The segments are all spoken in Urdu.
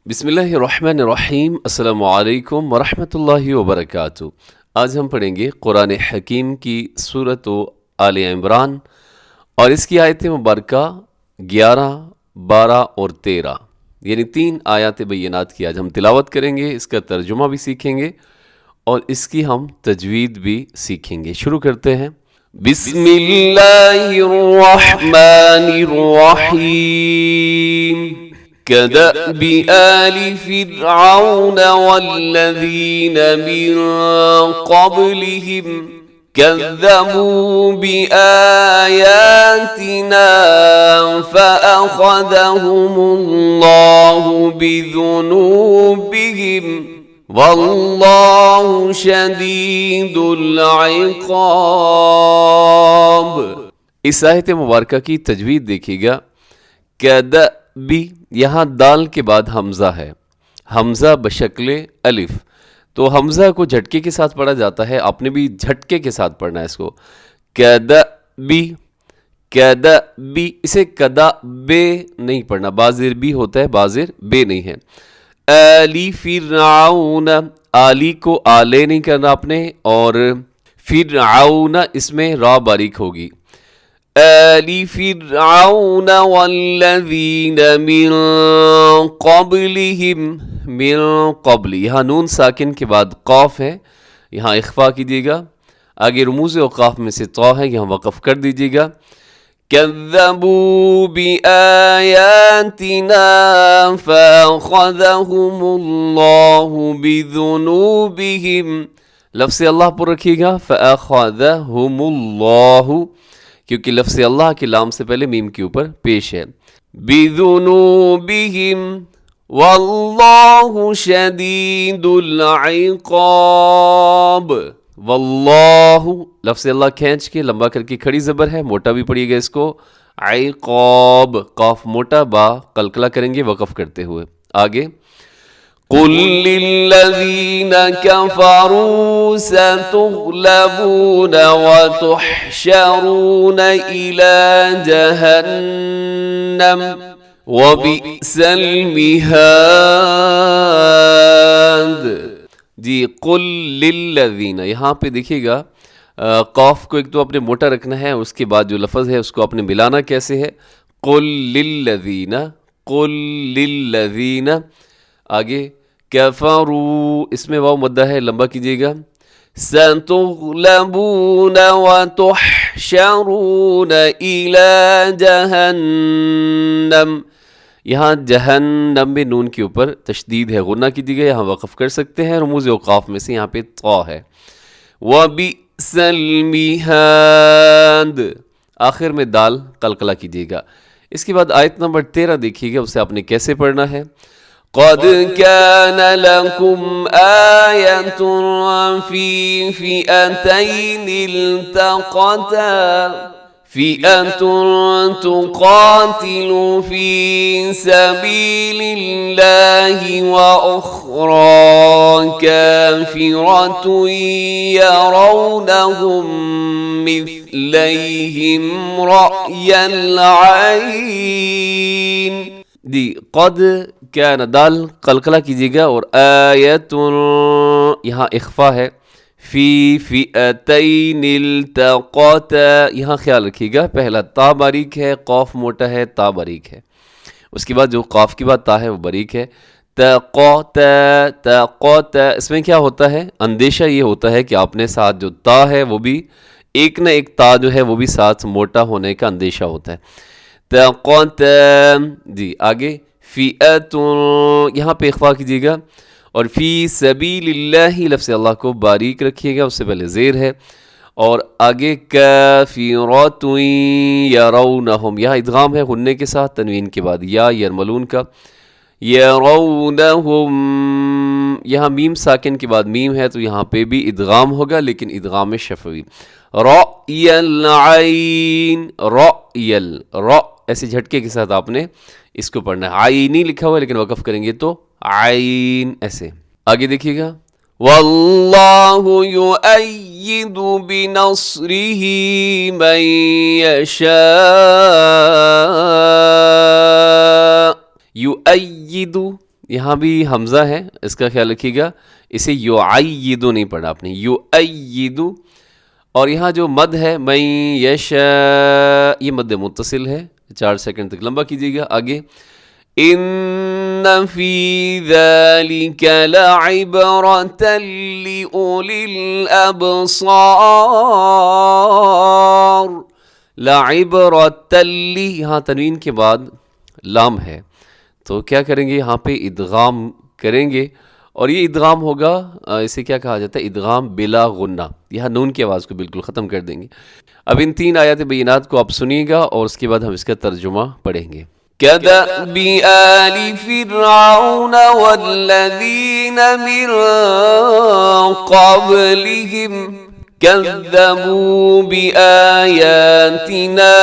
بسم اللہ الرحمن الرحیم۔ السلام علیکم ورحمۃ اللہ وبرکاتہ۔ آج ہم پڑھیں گے قرآن حکیم کی سورۃ آل عمران اور اس کی آیت مبارکہ 11، 12 اور 13، یعنی 3 آیات بینات کی آج ہم تلاوت کریں گے، اس کا ترجمہ بھی سیکھیں گے اور اس کی ہم تجوید بھی سیکھیں گے۔ شروع کرتے ہیں۔ بسم اللہ الرحمن الرحیم۔ كدأب آل فرعون والذين من قبلهم كذبوا بآياتنا فأخذهم الله بذنوبهم والله شديد العقاب۔ اس آیت مبارکہ کی تجوید دیکھیے گا۔ کدأبی، یہاں دال کے بعد حمزہ ہے، حمزہ بشکل الف، تو حمزہ کو جھٹکے کے ساتھ پڑھا جاتا ہے، آپ نے بھی جھٹکے کے ساتھ پڑھنا ہے اس کو۔ کدأبی، کدأبی، اسے کدا بے نہیں پڑھنا، بازر بھی ہوتا ہے، بازر بے نہیں ہے۔ آلی فرعون، آلی کو آلے نہیں کرنا آپ نے، اور فرعون اس میں را باریک ہوگی۔ آل فرعون والذین من قبلہم، من قبل، یہاں نون ساکن کے بعد قاف ہے، یہاں اخفا کیجیے گا۔ آگے رموز اوقاف میں سے طا ہے، یہاں وقف کر دیجیے گا۔ کذبوا بآیاتنا فأخذهم اللہ بذنوبہم، لفظ اللہ پر رکھیے گا، فأخذهم اللہ، کیونکہ لفظ اللہ کے لام سے پہلے میم کے اوپر پیش ہے۔ بِذُنُوبِهِمْ وَاللَّهُ شَدِيدُ الْعِقَابِ۔ واللہ، لفظ اللہ کھینچ کے لمبا کر کے کھڑی زبر ہے، موٹا بھی پڑھیے گا اس کو۔ عقاب، قاف موٹا، با قلقلہ کریں گے وقف کرتے ہوئے۔ آگے قُل لِّلَّذِينَ كَفَرُوا سَتُغْلَبُونَ وَتُحْشَرُونَ إِلَى جَهَنَّمَ وَبِئْسَ الْمِهَادُ۔ جی، قُل لِّلَّذِينَ، یہاں پہ دیکھیے گا قاف کو ایک تو آپ نے موٹا رکھنا ہے، اس کے بعد جو لفظ ہے اس کو آپ نے ملانا کیسے ہے؟ قُل لِّلَّذِينَ، قُل لِّلَّذِينَ۔ آگے کفروا، اس میں واو مدہ ہے، لمبا کیجیے گا۔ ستغلبون وتحشرون إلى جہنم، یہاں جہنم میں نون کے اوپر تشدید ہے، غنہ کیجیے گا، یہاں وقف کر سکتے ہیں، رموز اوقاف میں سے یہاں پہ طا ہے۔ وبئس المہاد، آخر میں دال قلقلہ کیجیے گا۔ اس کے بعد آیت نمبر 13 دیکھیے گا، اسے آپ نے کیسے پڑھنا ہے۔ قد كان لكم آية في فئتين التقتا فئة تقاتل في سبيل الله وأخرى كافرة يرونهم مثليهم رأي العين۔ جی، قد کیا دال قلقلہ کیجیے گا، اور آیت، یہاں اخفا ہے۔ فی فئتین التقاتا، یہاں خیال رکھیے گا، پہلا تا باریک ہے، قاف موٹا ہے، تا باریک ہے، اس کے بعد جو قاف کے بعد تا ہے وہ باریک ہے۔ تقاتا، تقاتا، اس میں کیا ہوتا ہے؟ اندیشہ یہ ہوتا ہے کہ آپ نے ساتھ جو تا ہے وہ بھی ایک نہ ایک تا جو ہے وہ بھی ساتھ موٹا ہونے کا اندیشہ ہوتا ہے۔ تقاتا، جی آگے فئت، یہاں پہ اخفا کیجیے گا، اور فی سبیل اللہ، لفظ اللہ کو باریک رکھیے گا، اس سے پہلے زیر ہے، اور آگے کافرۃ یرونہم، یہاں ادغام ہے غنے کے ساتھ تنوین کے بعد، یا یرملون کا، یرونہم، یہاں میم ساکن کے بعد میم ہے تو یہاں پہ بھی ادغام ہوگا، لیکن ادغام شفوی۔ رأی العین، رأی ایسے جھٹکے کے ساتھ آپ نے اس کو پڑھنا ہے۔ عینی لکھا ہوا ہے لیکن وقف کریں گے تو عین ایسے۔ آگے دیکھیے گا، واللہ یؤید بنصرہ من یشاء، یؤید، یہاں بھی حمزہ ہے، اس کا خیال رکھیے گا، اسے یعیدو نہیں پڑھنا آپ نے، یعیدو. اور یہاں جو مد ہے من یشاء، یہ مد متصل ہے، 4 سیکنڈ تک لمبا کیجیے گا. آگے ان فی ذلک لعبرۃ لأولی الابصار. لعبرۃ لی، یہاں تنوین کے بعد لام ہے، تو کیا کریں گے یہاں پہ ادغام کریں گے، اور یہ ادغام ہوگا، اسے کیا کہا جاتا ہے، ادغام بلا غنہ. یہاں نون کی آواز کو بالکل ختم کر دیں گے. اب ان 3 آیات بینات کو آپ سنیے گا اور اس کے بعد ہم اس کا ترجمہ پڑھیں گے. كدأب آل فرعون والذين من قبلهم كذبوا بآياتنا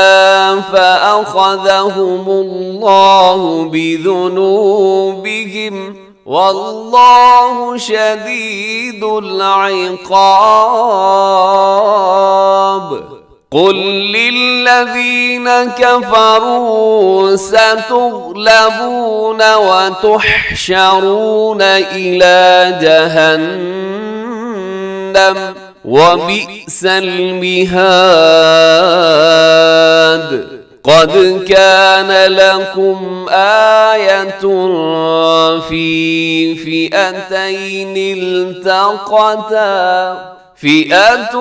فأخذهم الله بذنوبهم والله شديد العقاب. قل للذين كفروا ستغلبون وتحشرون إلى جهنم وبئس المهاد. قد كان لكم آية في فئتين التقتا فئة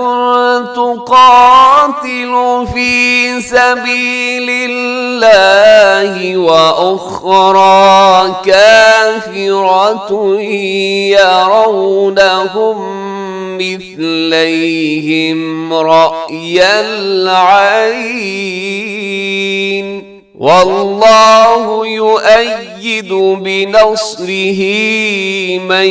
تقاتل في سبيل الله وأخرى كافرة يرونهم مثليهم رأي العين والله يؤيد بنصره من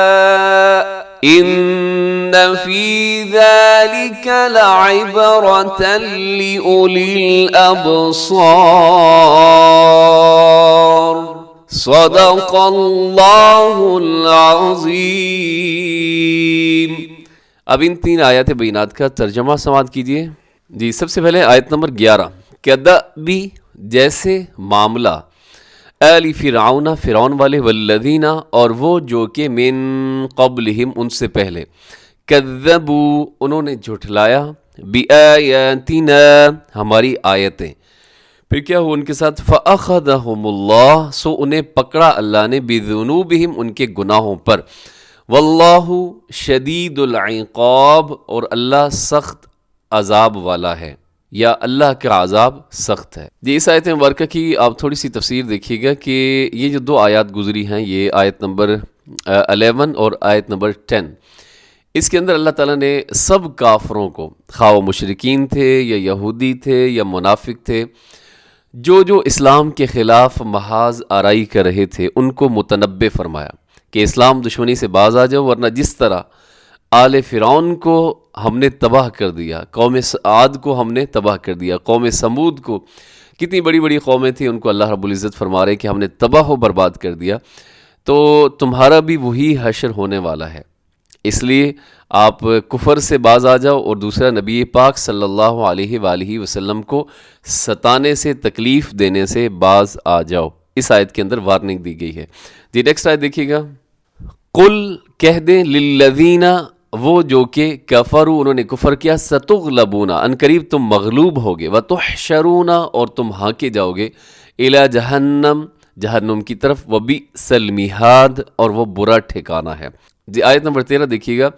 يشاء إن في ذلك لعبرة لأولي الأبصار. صدق اللہ العظیم. اب ان 3 آیات بینات کا ترجمہ سماعت کیجیے. جی سب سے پہلے آیت نمبر 11. کدأبی جیسے معاملہ، آل فرعون فرعون والے، والذین اور وہ جو کہ من قبلہم ان سے پہلے، کذبوا انہوں نے جھٹلایا، بآیاتنا ہماری آیتیں. پھر کیا ہوا ان کے ساتھ، فأخذہم اللہ سو انہیں پکڑا اللہ نے، بذنوبہم ان کے گناہوں پر، واللہ شدید العقاب اور اللہ سخت عذاب والا ہے، یا اللہ کا عذاب سخت ہے. جی اس آیت مبارکہ کی آپ تھوڑی سی تفسیر دیکھیے گا کہ یہ جو 2 آیات گزری ہیں، یہ آیت نمبر 11 اور آیت نمبر 10، اس کے اندر اللہ تعالیٰ نے سب کافروں کو، خواہ وہ مشرکین تھے یا یہودی تھے یا منافق تھے، جو اسلام کے خلاف محاذ آرائی کر رہے تھے، ان کو متنبع فرمایا کہ اسلام دشمنی سے باز آ جاؤ، ورنہ جس طرح آل فرعون کو ہم نے تباہ کر دیا، قوم عاد کو ہم نے تباہ کر دیا، قوم سمود کو، کتنی بڑی بڑی قومیں تھیں، ان کو اللہ رب العزت فرما رہے کہ ہم نے تباہ و برباد کر دیا، تو تمہارا بھی وہی حشر ہونے والا ہے. اس لیے آپ کفر سے باز آ جاؤ، اور دوسرا نبی پاک صلی اللہ علیہ وآلہ وسلم کو ستانے سے، تکلیف دینے سے باز آ جاؤ. اس آیت کے اندر وارننگ دی گئی ہے. جی نیکسٹ آیت دیکھیے گا. قل کہہ دیں، للذین وہ جو کہ کفروا انہوں نے کفر کیا، ستغلبون ان قریب تم مغلوب ہوگے، وتحشرون اور تم ہانکے جاؤ گے، الی جہنم جہنم کی طرف، وبئس المہاد اور وہ برا ٹھکانہ ہے. جی آیت نمبر 13 دیکھیے گا.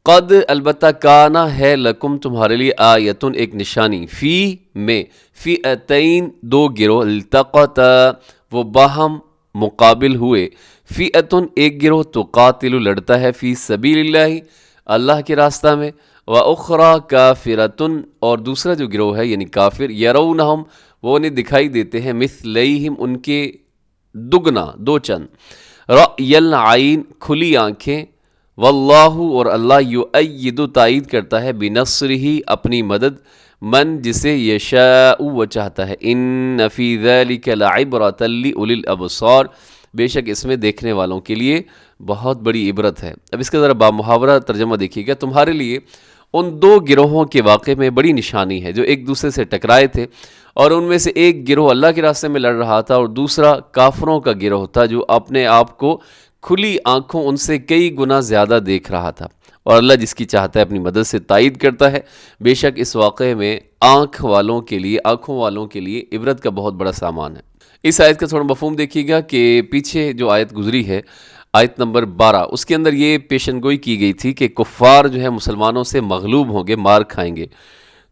قد البتہ کانا ہے لکم تمہارے لیے، آیتن ایک نشانی، فی میں، فئتین 2 گروہ، التقطا وہ باہم مقابل ہوئے، فئتن ایک گروہ، تقاتل لڑتا ہے، فی سبیل اللہ اللہ کے راستہ میں، واخری کافرتن اور دوسرا جو گروہ ہے یعنی کافر، یرونہم وہ انہیں دکھائی دیتے ہیں، مثلیہم ان کے دگنا، 2 چند، رأی العین کھلی آنکھیں، واللہ اور اللہ یؤید تائید کرتا ہے، بنصرہ اپنی مدد، من جسے یشاء وہ چاہتا ہے، ان فی ذلک لعبرۃ لأولی الابصار بے شک اس میں دیکھنے والوں کے لیے بہت بڑی عبرت ہے. اب اس کا ذرا با محاورہ ترجمہ دیکھیے گا. تمہارے لیے ان دو گروہوں کے واقعے میں بڑی نشانی ہے جو ایک دوسرے سے ٹکرائے تھے، اور ان میں سے ایک گروہ اللہ کے راستے میں لڑ رہا تھا اور دوسرا کافروں کا گروہ تھا جو اپنے آپ کو کھلی آنکھوں ان سے کئی گنا زیادہ دیکھ رہا تھا، اور اللہ جس کی چاہتا ہے اپنی مدد سے تائید کرتا ہے۔ بے شک اس واقعے میں آنکھوں والوں کے لیے عبرت کا بہت بڑا سامان ہے۔ اس آیت کا تھوڑا مفہوم دیکھیے گا کہ پیچھے جو آیت گزری ہے، آیت نمبر 12، اس کے اندر یہ پیشن گوئی کی گئی تھی کہ کفار جو ہے مسلمانوں سے مغلوب ہوں گے، مار کھائیں گے۔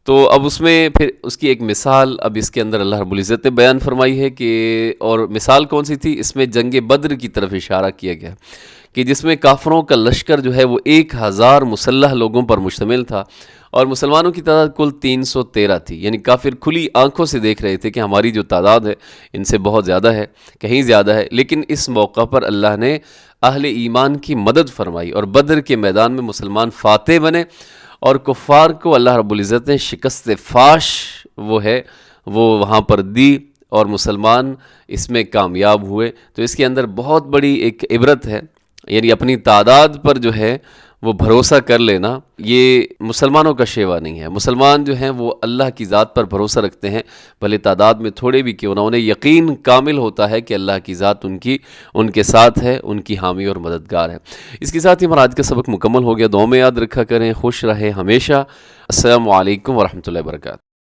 تو اب اس میں پھر اس کی ایک مثال اب اس کے اندر اللہ رب العزت نے بیان فرمائی ہے کہ، اور مثال کون سی تھی؟ اس میں جنگ بدر کی طرف اشارہ کیا گیا کہ جس میں کافروں کا لشکر جو ہے وہ 1000 مسلح لوگوں پر مشتمل تھا، اور مسلمانوں کی تعداد کل 313 تھی، یعنی کافر کھلی آنکھوں سے دیکھ رہے تھے کہ ہماری جو تعداد ہے ان سے بہت زیادہ ہے، کہیں زیادہ ہے، لیکن اس موقع پر اللہ نے اہل ایمان کی مدد فرمائی اور بدر کے میدان میں مسلمان فاتح بنے، اور کفار کو اللہ رب العزت نے شکست فاش وہ وہاں پر دی، اور مسلمان اس میں کامیاب ہوئے۔ تو اس کے اندر بہت بڑی ایک عبرت ہے، یعنی اپنی تعداد پر جو ہے وہ بھروسہ کر لینا یہ مسلمانوں کا شیوا نہیں ہے۔ مسلمان جو ہیں وہ اللہ کی ذات پر بھروسہ رکھتے ہیں، بھلے تعداد میں تھوڑے بھی کیوں نہ، انہیں یقین کامل ہوتا ہے کہ اللہ کی ذات ان کے ساتھ ہے، ان کی حامی اور مددگار ہے۔ اس کے ساتھ ہی ہمارا آج کا سبق مکمل ہو گیا۔ دعاؤں میں یاد رکھا کریں، خوش رہیں ہمیشہ۔ السلام علیکم ورحمۃ اللہ وبرکاتہ۔